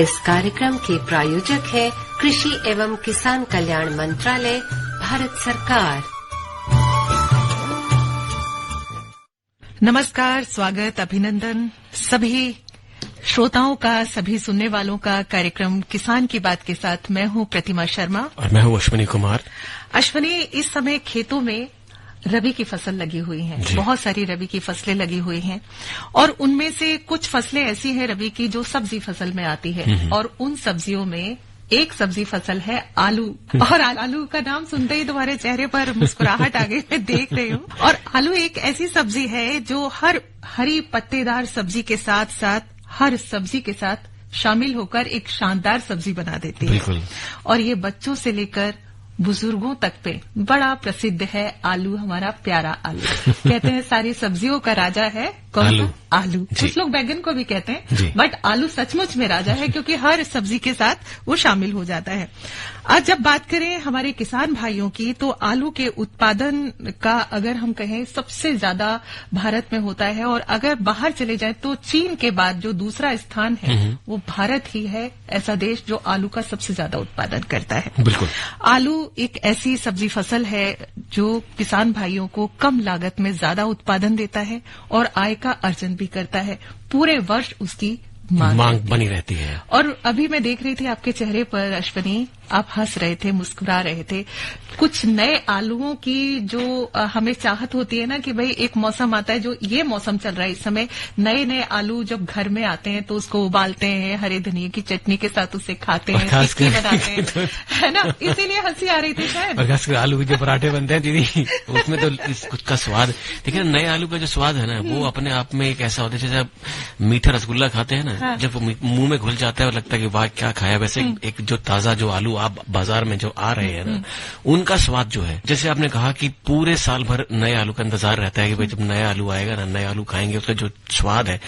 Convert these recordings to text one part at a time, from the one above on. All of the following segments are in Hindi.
इस कार्यक्रम के प्रायोजक है कृषि एवं किसान कल्याण मंत्रालय, भारत सरकार। नमस्कार, स्वागत, अभिनंदन सभी श्रोताओं का, सभी सुनने वालों का कार्यक्रम किसान की बात के साथ मैं हूं प्रतिमा शर्मा और मैं हूं अश्विनी कुमार। अश्विनी, इस समय खेतों में रबी की फसल लगी हुई है, बहुत सारी रबी की फसलें लगी हुई हैं और उनमें से कुछ फसलें ऐसी हैं रबी की जो सब्जी फसल में आती है और उन सब्जियों में एक सब्जी फसल है आलू। और आलू का नाम सुनते ही तुम्हारे चेहरे पर मुस्कुराहट आ गई, मैं देख रही हूँ। और आलू एक ऐसी सब्जी है जो हर हरी पत्तेदार सब्जी के साथ साथ हर सब्जी के साथ शामिल होकर एक शानदार सब्जी बना देती है। बिल्कुल। और ये बच्चों से लेकर बुजुर्गों तक पे बड़ा प्रसिद्ध है आलू, हमारा प्यारा आलू। कहते हैं सारी सब्जियों का राजा है कौन? आलू। कुछ लोग बैगन को भी कहते हैं, बट आलू सचमुच में राजा है क्योंकि हर सब्जी के साथ वो शामिल हो जाता है। आज जब बात करें हमारे किसान भाइयों की, तो आलू के उत्पादन का अगर हम कहें सबसे ज्यादा भारत में होता है और अगर बाहर चले जाए तो चीन के बाद जो दूसरा स्थान है वो भारत ही है, ऐसा देश जो आलू का सबसे ज्यादा उत्पादन करता है। बिल्कुल। आलू एक ऐसी सब्जी फसल है जो किसान भाइयों को कम लागत में ज्यादा उत्पादन देता है और आय का अर्जन भी करता है। पूरे वर्ष उसकी मांग बनी रहती है। और अभी मैं देख रही थी आपके चेहरे पर अश्विनी, आप हंस रहे थे, मुस्कुरा रहे थे। कुछ नए आलूओं की जो हमें चाहत होती है ना कि भाई एक मौसम आता है, जो ये मौसम चल रहा है इस समय, नए नए आलू जब घर में आते हैं तो उसको उबालते हैं, हरे धनिये की चटनी के साथ उसे खाते हैं, टिक्की बनाते हैं, तो है ना, इसीलिए हंसी आ रही थी शायद। और खासकर आलू के जो पराठे बनते हैं दीदी, उसमें तो कुछ का स्वाद, देखिए नए आलू का जो स्वाद है ना वो अपने आप में एक ऐसा होता है जैसे आप मीठा रसगुल्ला खाते हैं ना, जब मुंह में घुल जाता है और लगता है कि वाह क्या खाया। वैसे एक जो ताजा जो आलू आप बाजार में जो आ रहे हैं ना, उनका स्वाद जो है, जैसे आपने कहा कि पूरे साल भर नए आलू का इंतजार रहता है कि भाई जब नया आलू आएगा ना, नए आलू खाएंगे, उसका जो स्वाद है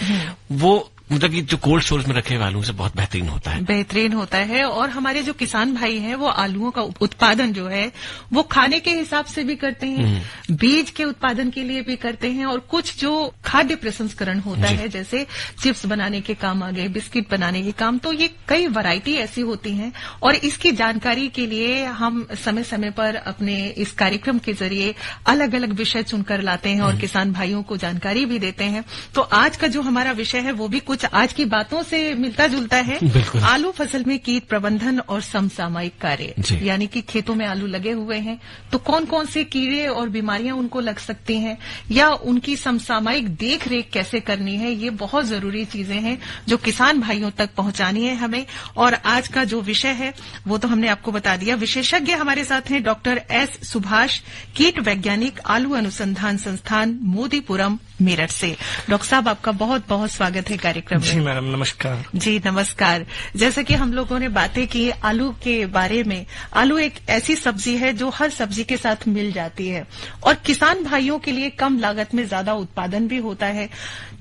वो मतलब कि जो कोल्ड स्टोरेज में रखे हुए आलू से बहुत बेहतरीन होता है। बेहतरीन होता है। और हमारे जो किसान भाई हैं वो आलूओं का उत्पादन जो है वो खाने के हिसाब से भी करते हैं, बीज के उत्पादन के लिए भी करते हैं और कुछ जो खाद्य प्रसंस्करण होता है, जैसे चिप्स बनाने के काम आ गए, बिस्किट बनाने के काम, तो ये कई वैरायटी ऐसी होती हैं। और इसकी जानकारी के लिए हम समय समय पर अपने इस कार्यक्रम के जरिए अलग अलग विषय चुनकर लाते हैं और किसान भाइयों को जानकारी भी देते हैं। तो आज का जो हमारा विषय है वो भी कुछ आज की बातों से मिलता जुलता है। आलू फसल में कीट प्रबंधन और समसामयिक कार्य, यानी कि खेतों में आलू लगे हुए हैं तो कौन कौन से कीड़े और बीमारियां उनको लग सकती हैं या उनकी समसामयिक देख रेख कैसे करनी है, ये बहुत जरूरी चीजें हैं जो किसान भाइयों तक पहुंचानी है हमें। और आज का जो विषय है वो तो हमने आपको बता दिया। विशेषज्ञ हमारे साथ हैं डॉक्टर एस सुभाष, कीट वैज्ञानिक, आलू अनुसंधान संस्थान, मोदीपुरम, मेरठ से। डॉक्टर साहब, आपका बहुत बहुत स्वागत है कार्यक्रम में। जी मैडम, नमस्कार। जी नमस्कार। जैसे कि हम लोगों ने बातें की आलू के बारे में, आलू एक ऐसी सब्जी है जो हर सब्जी के साथ मिल जाती है और किसान भाइयों के लिए कम लागत में ज्यादा उत्पादन भी होता है।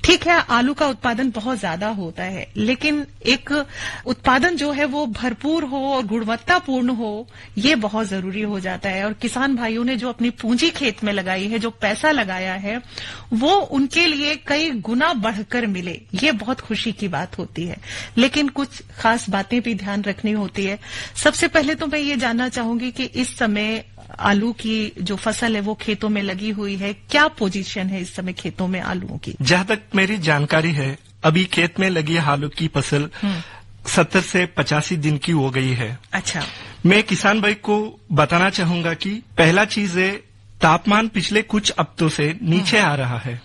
ठीक है, आलू का उत्पादन बहुत ज्यादा होता है, लेकिन एक उत्पादन जो है वो भरपूर हो और गुणवत्तापूर्ण हो, ये बहुत जरूरी हो जाता है। और किसान भाइयों ने जो अपनी पूंजी खेत में लगाई है, जो पैसा लगाया है, वो उनके लिए कई गुना बढ़कर मिले, ये बहुत खुशी की बात होती है। लेकिन कुछ खास बातें भी ध्यान रखनी होती है। सबसे पहले तो मैं ये जानना चाहूंगी कि इस समय आलू की जो फसल है वो खेतों में लगी हुई है, क्या पोजीशन है इस समय खेतों में आलूओं की? जहां तक मेरी जानकारी है, अभी खेत में लगी आलू की फसल 70 से 85 दिन की हो गई है। अच्छा। मैं किसान भाई को बताना चाहूंगा कि पहला चीज है, तापमान पिछले कुछ हफ्तों से नीचे आ रहा है।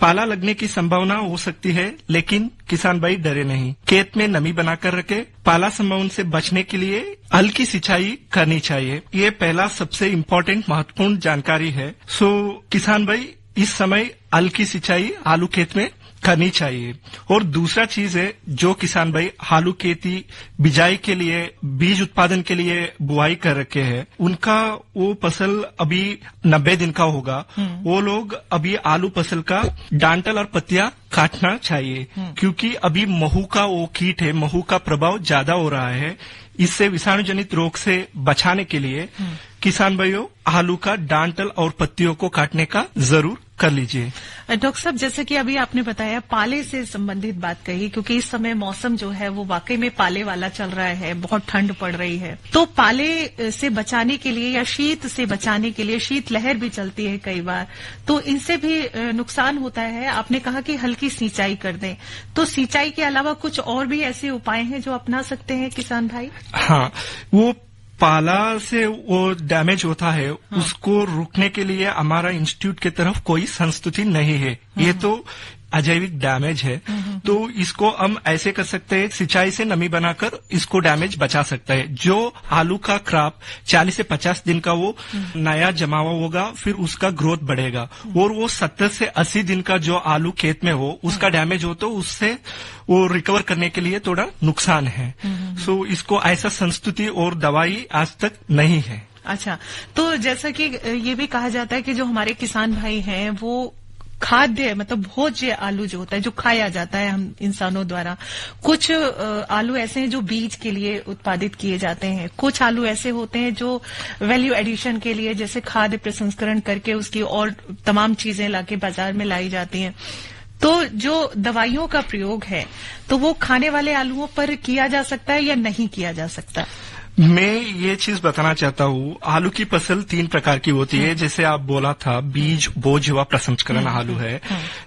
पाला लगने की संभावना हो सकती है, लेकिन किसान भाई डरे नहीं, खेत में नमी बनाकर रखे। पाला संभावना से बचने के लिए हल्की सिंचाई करनी चाहिए, ये पहला सबसे इम्पोर्टेंट महत्वपूर्ण जानकारी है। किसान भाई इस समय हल्की सिंचाई आलू खेत में करनी चाहिए। और दूसरा चीज है, जो किसान भाई आलू खेती बिजाई के लिए, बीज उत्पादन के लिए बुआई कर रखे हैं, उनका वो फसल अभी 90 दिन का होगा, वो लोग अभी आलू फसल का डांटल और पत्तियां काटना चाहिए, क्योंकि अभी महू का वो कीट है, महू का प्रभाव ज्यादा हो रहा है। इससे विषाणु जनित रोग से बचाने के लिए किसान भाइयों आलू का डांटल और पत्तियों को काटने का जरूर कर लीजिए। डॉक्टर साहब, जैसे कि अभी आपने बताया पाले से संबंधित बात कही, क्योंकि इस समय मौसम जो है वो वाकई में पाले वाला चल रहा है, बहुत ठंड पड़ रही है। तो पाले से बचाने के लिए या शीत से बचाने के लिए, शीत लहर भी चलती है कई बार, तो इनसे भी नुकसान होता है। आपने कहा कि हल्की सिंचाई कर दें, तो सिंचाई के अलावा कुछ और भी ऐसे उपाय हैं जो अपना सकते हैं किसान भाई? हाँ, वो पाला से वो डैमेज होता है, उसको रोकने के लिए हमारा इंस्टीट्यूट की तरफ कोई संस्तुति नहीं है। ये तो अजैविक डैमेज है, तो इसको हम ऐसे कर सकते हैं, सिंचाई से नमी बनाकर इसको डैमेज बचा सकता है। जो आलू का क्रॉप 40 से 50 दिन का वो नया जमावा होगा, फिर उसका ग्रोथ बढ़ेगा, और वो 70 से 80 दिन का जो आलू खेत में हो उसका डैमेज हो तो उससे वो रिकवर करने के लिए थोड़ा नुकसान है। सो इसको ऐसा संस्तुति और दवाई आज तक नहीं है। अच्छा, तो जैसा कि ये भी कहा जाता है कि जो हमारे किसान भाई हैं वो खाद्य मतलब भोज्य आलू जो होता है, जो खाया जाता है हम इंसानों द्वारा, कुछ आलू ऐसे हैं जो बीज के लिए उत्पादित किए जाते हैं, कुछ आलू ऐसे होते हैं जो वैल्यू एडिशन के लिए, जैसे खाद्य प्रसंस्करण करके उसकी और तमाम चीजें लाके बाजार में लाई जाती हैं। तो जो दवाइयों का प्रयोग है तो वो खाने वाले आलूओं पर किया जा सकता है या नहीं किया जा सकता? मैं ये चीज बताना चाहता हूँ, आलू की फसल 3 प्रकार की होती है, जैसे आप बोला था बीज, बोझ व प्रसंस्करण आलू है।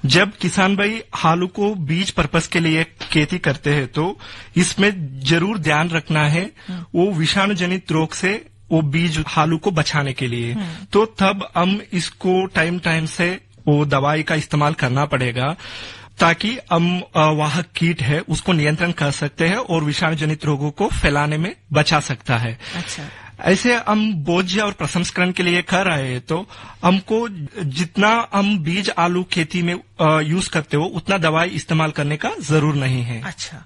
जब किसान भाई आलू को बीज पर्पस के लिए खेती करते हैं तो इसमें जरूर ध्यान रखना है वो विषाणु जनित रोग से वो बीज आलू को बचाने के लिए, तो तब हम इसको टाइम से वो दवाई का इस्तेमाल करना पड़ेगा ताकि हम वाहक कीट है उसको नियंत्रण कर सकते हैं और विषाणु जनित रोगों को फैलाने में बचा सकता है। अच्छा, ऐसे हम बोझ और प्रसंस्करण के लिए कर रहे हैं तो हमको जितना हम बीज आलू खेती में यूज करते हो उतना दवाई इस्तेमाल करने का जरूर नहीं है। अच्छा,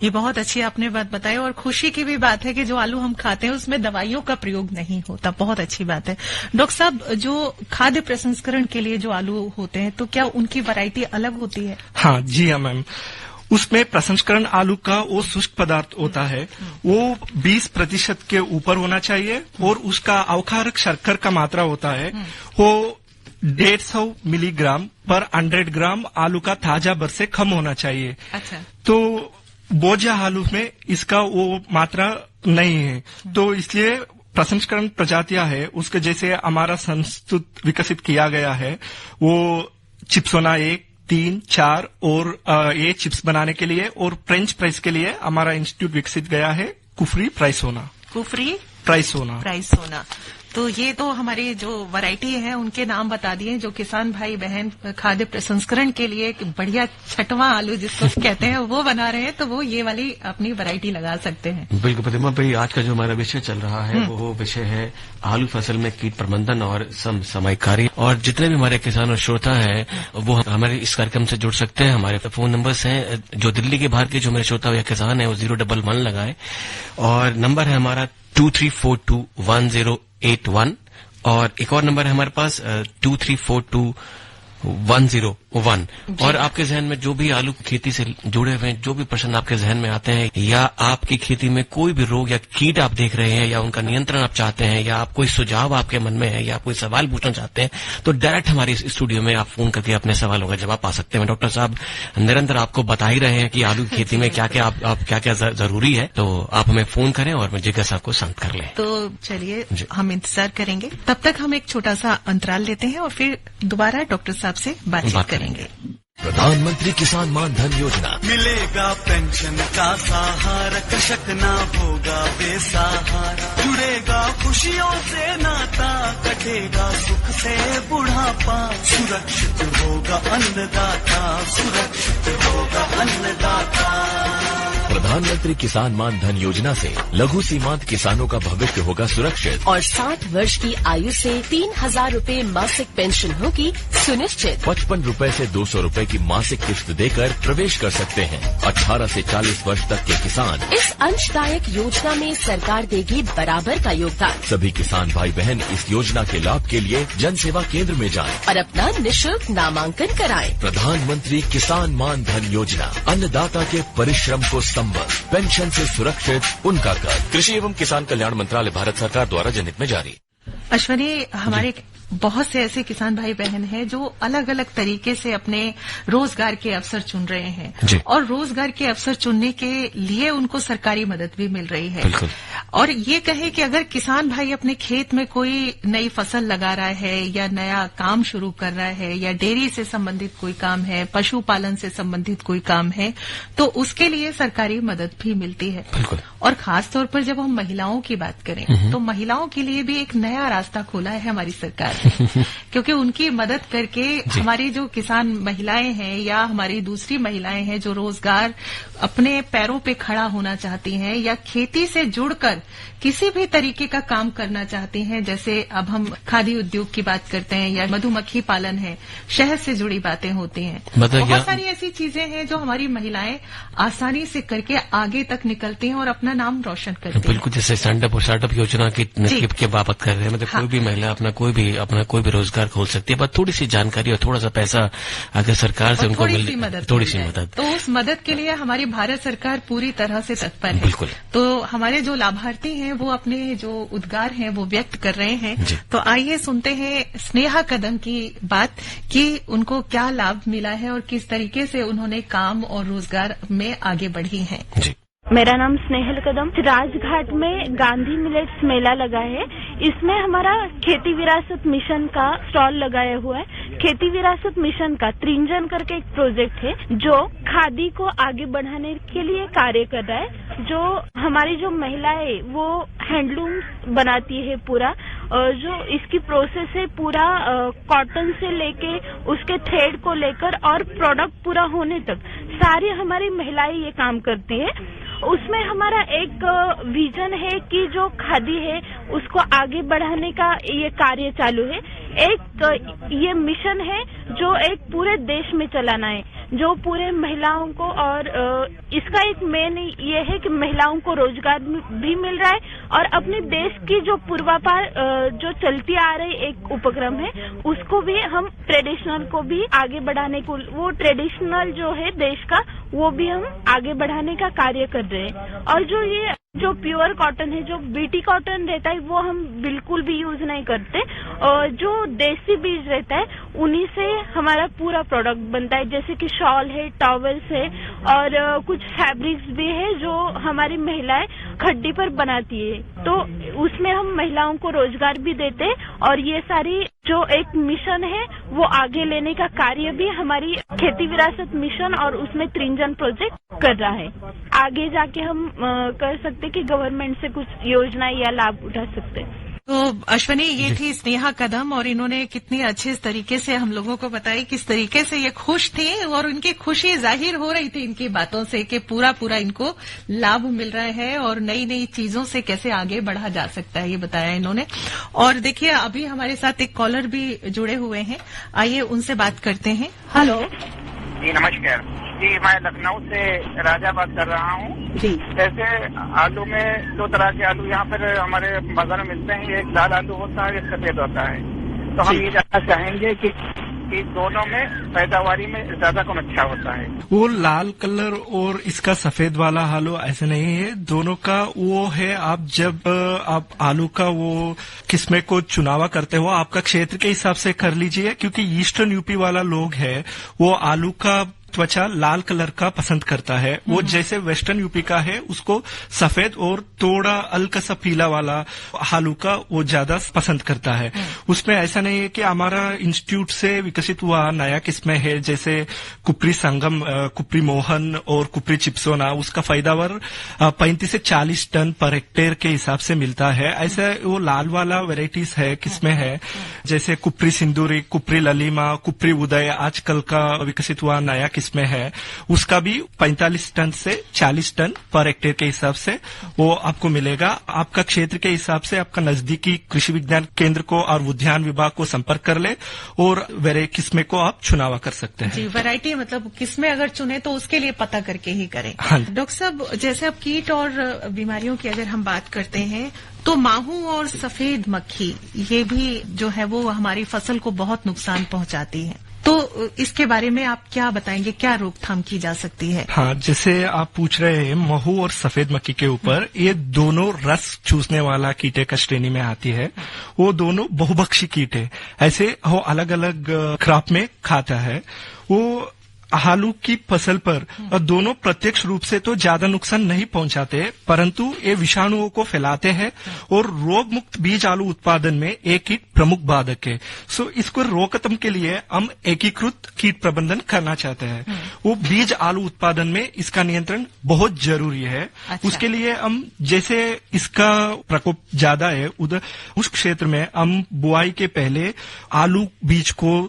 ये बहुत अच्छी आपने बात बताई, और खुशी की भी बात है कि जो आलू हम खाते हैं उसमें दवाइयों का प्रयोग नहीं होता, बहुत अच्छी बात है। डॉक्टर साहब, जो खाद्य प्रसंस्करण के लिए जो आलू होते हैं तो क्या उनकी वैरायटी अलग होती है? हाँ जी हाँ मैम, उसमें प्रसंस्करण आलू का वो शुष्क पदार्थ होता है, वो 20% के ऊपर होना चाहिए, और उसका अवक्षारक शर्कर का मात्रा होता है वो 150 मिलीग्राम पर 100 ग्राम आलू का ताजा बर से कम होना चाहिए। अच्छा, तो बोझा आलू में इसका वो मात्रा नहीं है, तो इसलिए प्रसंस्करण प्रजातियां है उसके जैसे हमारा संस्तुत विकसित किया गया है, वो चिप्सोना 1, 3, 4 और ये चिप्स बनाने के लिए, और फ्रेंच फ्राइज के लिए हमारा इंस्टीट्यूट विकसित गया है कुफरी प्राइसोना। कुफरी प्राइसोना। तो ये तो हमारी जो वैरायटी है उनके नाम बता दिए, जो किसान भाई बहन खाद्य प्रसंस्करण के लिए एक बढ़िया छठवां आलू जिसको कहते हैं वो बना रहे हैं, तो वो ये वाली अपनी वैरायटी लगा सकते हैं। बिल्कुल प्रतिमा भाई, आज का जो हमारा विषय चल रहा है वो विषय है आलू फसल में कीट प्रबंधन और समयकारी। और जितने भी हमारे किसान और श्रोता है वो हमारे इस कार्यक्रम से जुड़ सकते हैं। हमारे फोन नंबर्स हैं, जो दिल्ली के बाहर के जो मेरे श्रोता या किसान है वो 011 लगाए, और नंबर है हमारा 23421081, और एक और नंबर है हमारे पास 23421001। और आपके जहन में जो भी आलू की खेती से जुड़े हुए जो भी प्रश्न आपके जहन में आते हैं, या आपकी खेती में कोई भी रोग या कीट आप देख रहे हैं, या उनका नियंत्रण आप चाहते हैं, या आप कोई सुझाव आपके मन में है, या कोई सवाल पूछना चाहते हैं, तो डायरेक्ट हमारे इस स्टूडियो में आप फोन करके अपने सवालों का जवाब पा सकते हैं। डॉक्टर साहब निरंतर आपको बता ही रहे हैं कि आलू की खेती में क्या क्या क्या क्या जरूरी है, तो आप हमें फोन करें और मैं जिज्ञासा को शांत कर लें। तो चलिए हम इंतजार करेंगे, तब तक हम एक छोटा सा अंतराल लेते हैं और फिर दोबारा डॉक्टर साहब से बातचीत करेंगे। प्रधानमंत्री किसान मान धन योजना, मिलेगा पेंशन का सहारा, कृषक ना होगा बेसहारा, जुड़ेगा खुशियों से नाता, कटेगा सुख से बुढ़ापा, सुरक्षित होगा अन्नदाता, सुरक्षित होगा अन्नदाता। प्रधानमंत्री किसान मान धन योजना से लघु सीमांत किसानों का भविष्य होगा सुरक्षित, और 60 वर्ष की आयु से 3000 रूपए मासिक पेंशन होगी सुनिश्चित। 55 रूपए से 200 रूपए की मासिक किश्त देकर प्रवेश कर सकते हैं। 18 से 40 वर्ष तक के किसान इस अंशदायक योजना में सरकार देगी बराबर का योगदान। सभी किसान भाई बहन इस योजना के लाभ के लिए जन सेवा केंद्र में जाएं और अपना निःशुल्क नामांकन कराएं। प्रधानमंत्री किसान मान धन योजना, अन्नदाता के परिश्रम को संबल, पेंशन से सुरक्षित उनका कर। कृषि एवं किसान कल्याण मंत्रालय, भारत सरकार द्वारा जनहित में जारी। अश्वनी, हमारे बहुत से ऐसे किसान भाई बहन हैं जो अलग अलग तरीके से अपने रोजगार के अवसर चुन रहे हैं और रोजगार के अवसर चुनने के लिए उनको सरकारी मदद भी मिल रही है। और ये कहें कि अगर किसान भाई अपने खेत में कोई नई फसल लगा रहा है या नया काम शुरू कर रहा है या डेयरी से संबंधित कोई काम है, पशुपालन से संबंधित कोई काम है, तो उसके लिए सरकारी मदद भी मिलती है। और खास तौर पर जब हम महिलाओं की बात करें तो महिलाओं के लिए भी एक नया रास्ता खोला है हमारी सरकार ने, क्योंकि उनकी मदद करके हमारी जो किसान महिलाएं हैं या हमारी दूसरी महिलाएं हैं जो रोजगार अपने पैरों पे खड़ा होना चाहती हैं या खेती से जुड़कर किसी भी तरीके का काम करना चाहती हैं, जैसे अब हम खादी उद्योग की बात करते हैं या मधुमक्खी पालन है, शहद से जुड़ी बातें होती हैं, बहुत सारी ऐसी चीजें हैं जो हमारी महिलाएं आसानी से करके आगे तक निकलती हैं और अपना नाम रोशन करती हैं। बिल्कुल, जैसे स्टार्टअप योजना की बात कर रहे हैं, मतलब कोई भी महिला अपना कोई भी रोजगार खोल सकती है, बस थोड़ी सी जानकारी और थोड़ा सा पैसा अगर सरकार से उनको मिले, थोड़ी सी मदद, तो उस मदद के लिए हमारी भारत सरकार पूरी तरह से तत्पर है। बिल्कुल। तो हमारे जो लाभार्थी हैं वो अपने जो उद्गार हैं वो व्यक्त कर रहे हैं। तो आइए सुनते हैं स्नेहा कदम की बात कि उनको क्या लाभ मिला है और किस तरीके से उन्होंने काम और रोजगार में आगे बढ़ी हैं। मेरा नाम स्नेहल कदम। राजघाट में गांधी मिलेट्स मेला लगा है, इसमें हमारा खेती विरासत मिशन का स्टॉल लगाया हुआ है। खेती विरासत मिशन का त्रिंजन करके एक प्रोजेक्ट है जो खादी को आगे बढ़ाने के लिए कार्य कर रहा है। जो हमारी जो महिलाएं वो हैंडलूम बनाती है पूरा, जो इसकी प्रोसेस है पूरा कॉटन से लेके उसके थ्रेड को लेकर और प्रोडक्ट पूरा होने तक सारी हमारी महिलाएं ये काम करती है। उसमें हमारा एक विजन है कि जो खादी है उसको आगे बढ़ाने का ये कार्य चालू है। एक ये मिशन है जो एक पूरे देश में चलाना है, जो पूरे महिलाओं को, और इसका एक मेन ये है कि महिलाओं को रोजगार भी मिल रहा है और अपने देश की जो पूर्वापार जो चलती आ रही एक उपक्रम है उसको भी हम ट्रेडिशनल को भी आगे बढ़ाने को, वो ट्रेडिशनल जो है देश का वो भी हम आगे बढ़ाने का कार्य कर रहे हैं। और जो प्योर कॉटन है, जो बीटी कॉटन रहता है वो हम बिल्कुल भी यूज नहीं करते, और जो देसी बीज रहता है उन्हीं से हमारा पूरा प्रोडक्ट बनता है, जैसे कि शॉल है, टॉवेल्स है और कुछ फैब्रिक्स भी है जो हमारी महिलाएं खड्डी पर बनाती है। तो उसमें हम महिलाओं को रोजगार भी देते हैं और ये सारी जो एक मिशन है वो आगे लेने का कार्य भी हमारी खेती विरासत मिशन और उसमें त्रिंजन प्रोजेक्ट कर रहा है। आगे जाके हम कर सकते कि गवर्नमेंट से कुछ योजना या लाभ उठा सकते हैं। तो अश्वनी, ये थी स्नेहा कदम और इन्होंने कितनी अच्छे तरीके से हम लोगों को बताई किस तरीके से ये खुश थी और उनकी खुशी जाहिर हो रही थी इनकी बातों से कि पूरा इनको लाभ मिल रहा है और नई नई चीजों से कैसे आगे बढ़ा जा सकता है, ये बताया इन्होंने। और देखिए अभी हमारे साथ एक कॉलर भी जुड़े हुए हैं, आइए उनसे बात करते हैं। हेलो जी, नमस्कार जी, मैं लखनऊ से राजा बात कर रहा हूँ जी। जैसे आलू में दो तरह के आलू यहाँ पर हमारे बाजार में मिलते हैं, एक लाल आलू होता है, एक सफेद होता है। तो हम ये जानना चाहेंगे कि दोनों में पैदावारी में ज्यादा कौन अच्छा होता है? वो लाल कलर और इसका सफेद वाला आलू ऐसे नहीं है, दोनों का वो है। आप जब आप आलू का वो किस्में को चुनावा करते हो आपका क्षेत्र के हिसाब से कर लीजिए, क्योंकि ईस्टर्न यूपी वाला लोग है वो आलू का त्वचा लाल कलर का पसंद करता है। वो जैसे वेस्टर्न यूपी का है उसको सफेद और थोड़ा हल्का सा पीला वाला आलू का वो ज्यादा पसंद करता है। उसमें ऐसा नहीं है कि हमारा इंस्टीट्यूट से विकसित हुआ नया किस्में है, जैसे कुपरी संगम, कुपरी मोहन और कुपरी चिप्सोना, उसका पैदावार 35 से 40 टन पर हेक्टेयर के हिसाब से मिलता है। ऐसे वो लाल वाला वेराइटीज है किस्में है, जैसे कुपरी सिंदूरी, कुपरी ललिमा, कुपरी उदय आजकल का विकसित हुआ नया में है, उसका भी 45 टन से 40 टन पर हेक्टेयर के हिसाब से वो आपको मिलेगा। आपका क्षेत्र के हिसाब से आपका नजदीकी कृषि विज्ञान केंद्र को और उद्यान विभाग को संपर्क कर ले और किस्में को आप चुनावा कर सकते हैं। जी, वैरायटी मतलब किस्में अगर चुने तो उसके लिए पता करके ही करें। हाँ। डॉक्टर साहब, जैसे अब कीट और बीमारियों की अगर हम बात करते हैं तो माहू और सफेद मक्खी ये भी जो है वो हमारी फसल को बहुत नुकसान पहुंचाती है। तो इसके बारे में आप क्या बताएंगे, क्या रोकथाम की जा सकती है? हाँ, जैसे आप पूछ रहे हैं महू और सफेद मक्खी के ऊपर, ये दोनों रस चूसने वाला कीटे का श्रेणी में आती है। वो दोनों बहुभक्षी कीट है, ऐसे वो अलग अलग क्रॉप में खाता है। वो आलू की फसल पर दोनों प्रत्यक्ष रूप से तो ज्यादा नुकसान नहीं पहुंचाते, परंतु ये विषाणुओं को फैलाते हैं और रोग मुक्त बीज आलू उत्पादन में एक कीट प्रमुख बाधक है। सो इसको रोकथाम के लिए हम एकीकृत कीट प्रबंधन करना चाहते हैं। वो बीज आलू उत्पादन में इसका नियंत्रण बहुत जरूरी है। अच्छा। उसके लिए हम जैसे इसका प्रकोप ज्यादा है उधर उस क्षेत्र में हम बुआई के पहले आलू बीज को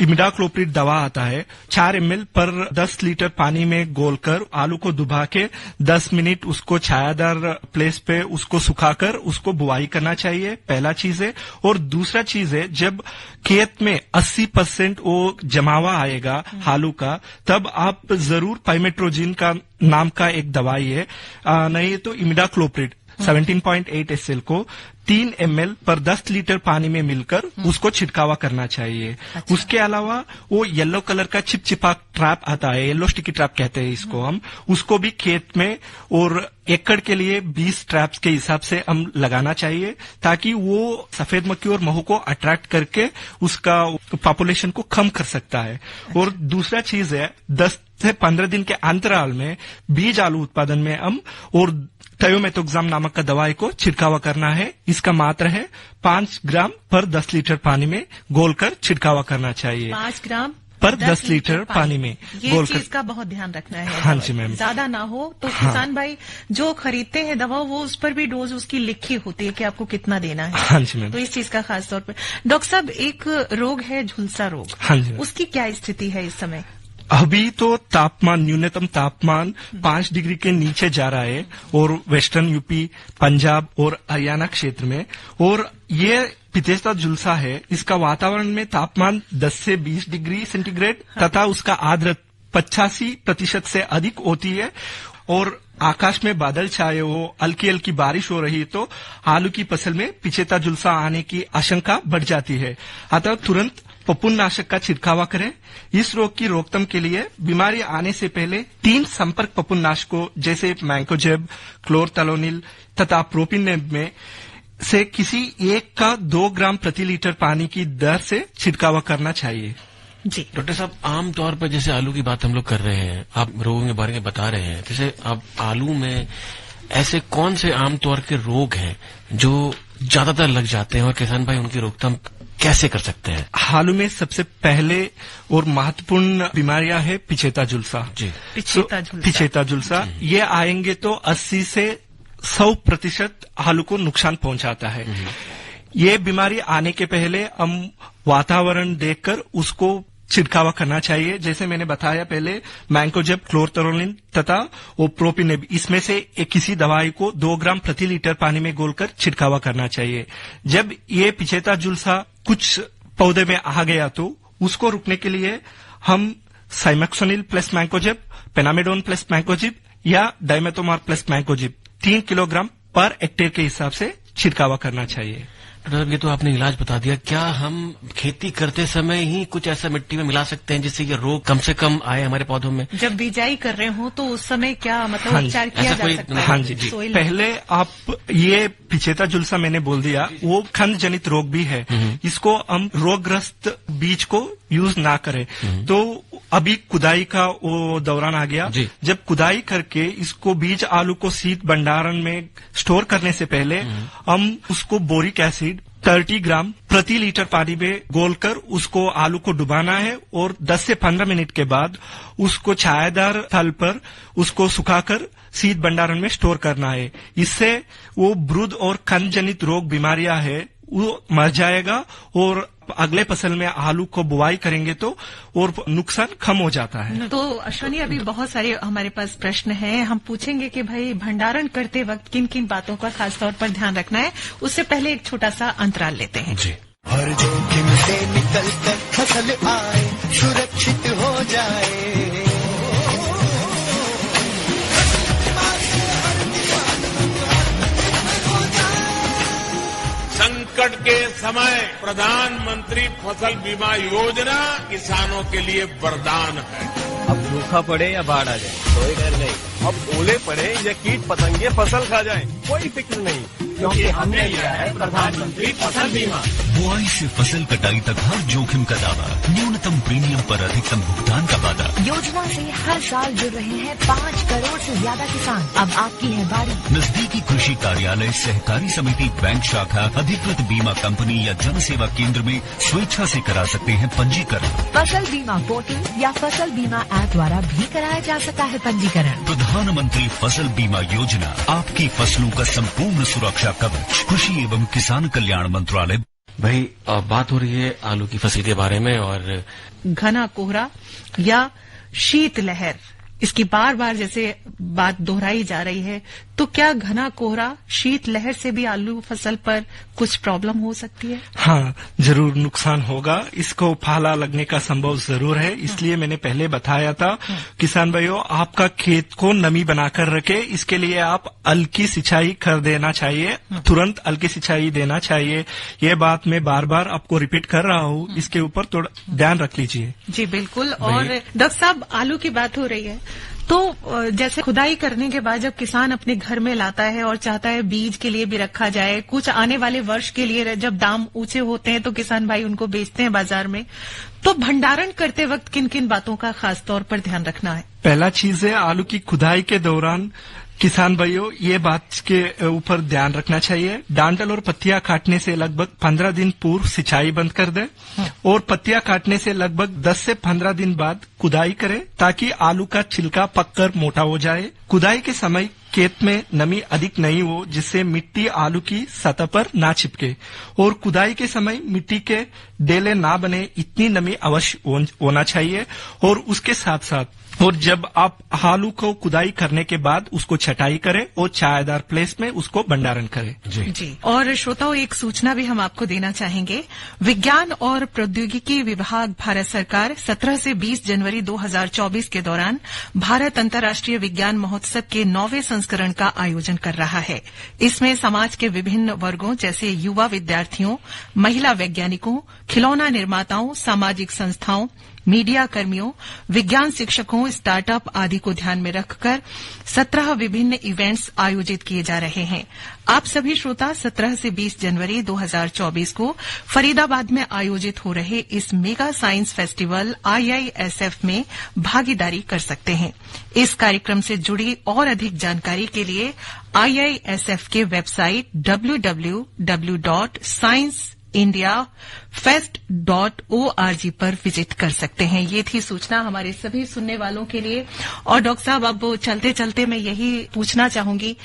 इमिडाक्लोप्रिड दवा आता है 4 ml पर 10 लीटर पानी में घोलकर आलू को डुबा के 10 मिनट उसको छायादार प्लेस पे उसको सुखाकर उसको बुआई करना चाहिए, पहला चीज है। और दूसरा चीज है, जब खेत में 80% वो जमावा आएगा आलू का, तब आप जरूर पाइमेट्रोजिन का नाम का एक दवाई है, नहीं तो इमिडाक्लोप्रिड 17.8 SL को 3 ml पर 10 लीटर पानी में मिलकर उसको छिड़कावा करना चाहिए। अच्छा। उसके अलावा वो येलो कलर का चिपचिपा ट्रैप आता है, येलो स्टिकी ट्रैप कहते हैं इसको हम, उसको भी खेत में और एकड़ के लिए 20 ट्रैप्स के हिसाब से हम लगाना चाहिए, ताकि वो सफेद मक्खी और महू को अट्रैक्ट करके उसका पॉपुलेशन को कम कर सकता है। अच्छा। और दूसरा चीज है, 10 से 15 दिन के अंतराल में बीज आलू उत्पादन में हम और थायोमेथोक्साम नामक का दवाई को छिड़कावा करना है। इसका मात्रा है 5 ग्राम पर 10 लीटर पानी में घोलकर छिड़कावा करना चाहिए। 5 ग्राम पर 10 लीटर पानी में ये चीज का बहुत ध्यान रखना है। हाँ जी मैम, ज्यादा ना हो तो हाँ। किसान भाई जो खरीदते हैं दवा, वो उस पर भी डोज उसकी लिखी होती है कि आपको कितना देना है। हाँ जी मैम, तो इस चीज का खास तौर पर। डॉक्टर साहब, एक रोग है झुलसा रोग। हाँ जी, उसकी क्या स्थिति है इस समय? अभी तो तापमान, न्यूनतम तापमान 5 डिग्री के नीचे जा रहा है और वेस्टर्न यूपी, पंजाब और हरियाणा क्षेत्र में। और ये पितेस्ता झुलसा है, इसका वातावरण में तापमान 10 से 20 डिग्री सेंटीग्रेड तथा उसका आर्द्रता 85% से अधिक होती है। और आकाश में बादल छाए हो, हल्की हल्की बारिश हो रही तो आलू की फसल में पिचेता झुलसा आने की आशंका बढ़ जाती है। अतः तुरंत पपुननाशक का छिड़कावा करें। इस रोग की रोकथाम के लिए बीमारी आने से पहले 3 संपर्क पपुननाशकों जैसे मैंकोजेब, क्लोरथलोनिल तथा प्रोपिनेब में से किसी एक का 2 ग्राम प्रति लीटर पानी की दर से छिड़कावा करना चाहिए। जी डॉक्टर साहब, आमतौर पर जैसे आलू की बात हम लोग कर रहे हैं, आप रोगों के बारे में बता रहे हैं, जैसे अब आलू में ऐसे कौन से आमतौर के रोग हैं जो ज्यादातर लग जाते हैं और किसान भाई उनकी रोकथाम कैसे कर सकते हैं? आलू में सबसे पहले और महत्वपूर्ण बीमारियां है पिचेता झुलसा। जी, पिचेता झुलसा ये आएंगे तो 80 से 100% आलू को नुकसान पहुंचाता है। ये बीमारी आने के पहले हम वातावरण देखकर उसको छिड़कावा करना चाहिए। जैसे मैंने बताया पहले, मैंकोजेब, क्लोरथलोनिल तथा वो प्रोपिनेब, इसमें से किसी दवाई को 2 ग्राम प्रति लीटर पानी में घोलकर छिड़कावा करना चाहिए। जब ये पिचेता झुलसा कुछ पौधे में आ गया तो उसको रुकने के लिए हम साइमैक्सोनिल प्लस मैंकोजेब, पेनामेडोन प्लस मैंकोजेब या डाइमेथोमार plus mancozeb 3 kilogram per hectare के हिसाब से छिड़कावा करना चाहिए। डॉक्टर, ये तो आपने इलाज बता दिया, क्या हम खेती करते समय ही कुछ ऐसा मिट्टी में मिला सकते हैं जिससे ये रोग कम से कम आए हमारे पौधों में? जब बिजाई कर रहे हो तो उस समय क्या मतलब उपचार किया जा सकता है? हाँ जी, पहले आप ये पिचेता झुलसा मैंने बोल दिया, वो खंड जनित रोग भी है। इसको हम रोगग्रस्त बीज को यूज ना करें। तो अभी कुदाई का वो दौरान आ गया, जब कुदाई करके इसको बीज आलू को शीत भंडारण में स्टोर करने से पहले हम उसको बोरिक एसिड 30 ग्राम प्रति लीटर पानी में घोलकर उसको आलू को डुबाना है और 10 से 15 मिनट के बाद उसको छायादार थल पर उसको सुखाकर शीत भंडारण में स्टोर करना है। इससे वो ब्रुद और खंड जनित रोग बीमारियां है वो मर जाएगा और अगले फसल में आलू को बुआई करेंगे तो और नुकसान कम हो जाता है। तो अश्वनी, अभी बहुत सारे हमारे पास प्रश्न हैं, हम पूछेंगे कि भाई भंडारण करते वक्त किन किन बातों का खास तौर पर ध्यान रखना है। उससे पहले एक छोटा सा अंतराल लेते हैं। जी। हर जोखिम से निकल कर फसल आए, सुरक्षित हो जाए, संकट संकट के समय प्रधानमंत्री फसल बीमा योजना किसानों के लिए वरदान है। अब सूखा पड़े या बाढ़ आ जाए कोई डर नहीं, अब ओले पड़े या कीट पतंगे फसल खा जाए कोई फिक्र नहीं, क्योंकि हमने लिया है प्रधानमंत्री फसल बीमा। बुआई से फसल कटाई तक हर जोखिम का दावा, न्यूनतम प्रीमियम पर अधिकतम भुगतान का वादा। योजना से हर साल जुड़ रहे हैं 5 करोड़ से ज्यादा किसान। अब आपकी है बारी। नजदीकी कृषि कार्यालय, सहकारी समिति, बैंक शाखा, अधिकृत बीमा कंपनी या जन सेवा केंद्र में स्वेच्छा से करा सकते हैं पंजीकरण। फसल बीमा पोर्टल या फसल बीमा ऐप द्वारा भी कराया जा सकता है पंजीकरण। प्रधानमंत्री फसल बीमा योजना, आपकी फसलों का संपूर्ण सुरक्षा कवच, कृषि एवं किसान कल्याण मंत्रालय। भाई बात हो रही है आलू की फसल के बारे में, और घना कोहरा या शीतलहर, इसकी बार बार जैसे बात दोहराई जा रही है, तो क्या घना कोहरा, शीतलहर से भी आलू फसल पर कुछ प्रॉब्लम हो सकती है? हाँ, जरूर नुकसान होगा। इसको पाला लगने का संभव जरूर है, इसलिए मैंने पहले बताया था किसान भाइयों, आपका खेत को नमी बनाकर रखे। इसके लिए आप हल्की सिंचाई कर देना चाहिए, तुरंत हल्की सिंचाई देना चाहिए। ये बात मैं बार बार आपको रिपीट कर रहा हूँ, इसके ऊपर थोड़ा ध्यान रख लीजिए। जी बिल्कुल। और डॉक्टर साहब, आलू की बात हो रही है, तो जैसे खुदाई करने के बाद जब किसान अपने घर में लाता है और चाहता है बीज के लिए भी रखा जाए, कुछ आने वाले वर्ष के लिए जब दाम ऊंचे होते हैं तो किसान भाई उनको बेचते हैं बाजार में, तो भंडारण करते वक्त किन किन बातों का खास तौर पर ध्यान रखना है? पहला चीज है, आलू की खुदाई के दौरान किसान भाइयों ये बात के ऊपर ध्यान रखना चाहिए, डांडल और पत्तियां काटने से लगभग 15 दिन पूर्व सिंचाई बंद कर दें और पत्तियां काटने से लगभग 10 से 15 दिन बाद खुदाई करें, ताकि आलू का छिलका पककर मोटा हो जाए। खुदाई के समय खेत में नमी अधिक नहीं हो, जिससे मिट्टी आलू की सतह पर ना चिपके, और खुदाई के समय मिट्टी के डेले ना बने, इतनी नमी अवश्य होना चाहिए। और उसके साथ साथ और जब आप आलू को खुदाई करने के बाद उसको छटाई करें और छायादार प्लेस में उसको भंडारण करें। जी। और श्रोताओं, एक सूचना भी हम आपको देना चाहेंगे। विज्ञान और प्रौद्योगिकी विभाग भारत सरकार 17 से 20 जनवरी 2024 के दौरान भारत अंतर्राष्ट्रीय विज्ञान महोत्सव के 9वें संस्करण का आयोजन कर रहा है। इसमें समाज के विभिन्न वर्गों जैसे युवा विद्यार्थियों, महिला वैज्ञानिकों, खिलौना निर्माताओं, सामाजिक संस्थाओं, मीडिया कर्मियों, विज्ञान शिक्षकों, स्टार्टअप आदि को ध्यान में रखकर 17 विभिन्न इवेंट्स आयोजित किए जा रहे हैं। आप सभी श्रोता 17 से 20 जनवरी 2024 को फरीदाबाद में आयोजित हो रहे इस मेगा साइंस फेस्टिवल IISF में भागीदारी कर सकते हैं। इस कार्यक्रम से जुड़ी और अधिक जानकारी के लिए IISF के वेबसाइट www.scienceindiafest.org पर विजिट कर सकते हैं। ये थी सूचना हमारे सभी सुनने वालों के लिए। और डॉक्टर साहब, अब चलते चलते मैं यही पूछना चाहूंगी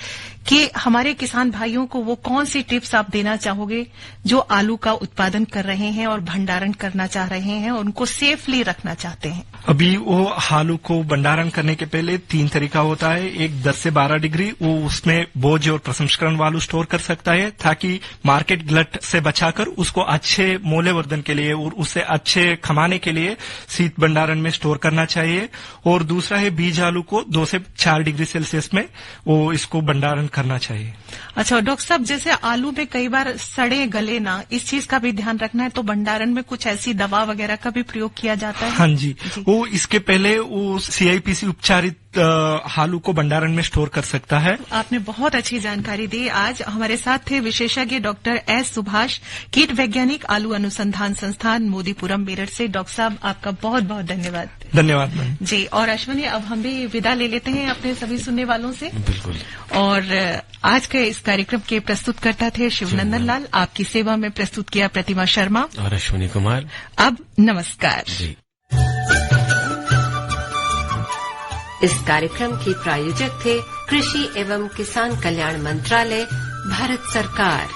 कि हमारे किसान भाइयों को वो कौन सी टिप्स आप देना चाहोगे जो आलू का उत्पादन कर रहे हैं और भंडारण करना चाह रहे हैं और उनको सेफली रखना चाहते हैं? अभी वो आलू को भंडारण करने के पहले 3 तरीका होता है। एक 10 से 12 डिग्री, वो उसमें बोझ और प्रसंस्करण वालू स्टोर कर सकता है, ताकि मार्केट ग्लट से बचाकर उसको अच्छे मूल्यवर्धन के लिए और उससे अच्छे कमाने के लिए शीत भंडारण में स्टोर करना चाहिए। और दूसरा है बीज आलू को 2 से 4 डिग्री सेल्सियस में वो इसको भंडारण करना चाहिए। अच्छा डॉक्टर साहब, जैसे आलू में कई बार सड़े गले ना, इस चीज का भी ध्यान रखना है, तो भंडारण में कुछ ऐसी दवा वगैरह का भी प्रयोग किया जाता है? हाँ जी। वो इसके पहले वो CIPC उपचारित आलू को भंडारण में स्टोर कर सकता है। आपने बहुत अच्छी जानकारी दी। आज हमारे साथ थे विशेषज्ञ डॉक्टर S सुभाष, कीट वैज्ञानिक, आलू अनुसंधान संस्थान, मोदीपुरम, मेरठ से। डॉक्टर साहब, आपका बहुत बहुत धन्यवाद। धन्यवाद मैम जी। और अश्विनी, अब हम भी विदा ले लेते हैं अपने सभी सुनने वालों से। बिल्कुल। और आज के इस कार्यक्रम के प्रस्तुतकर्ता थे शिवनंदन लाल। आपकी सेवा में प्रस्तुत किया प्रतिमा शर्मा और अश्विनी कुमार। अब नमस्कार जी। इस कार्यक्रम के प्रायोजक थे कृषि एवं किसान कल्याण मंत्रालय, भारत सरकार।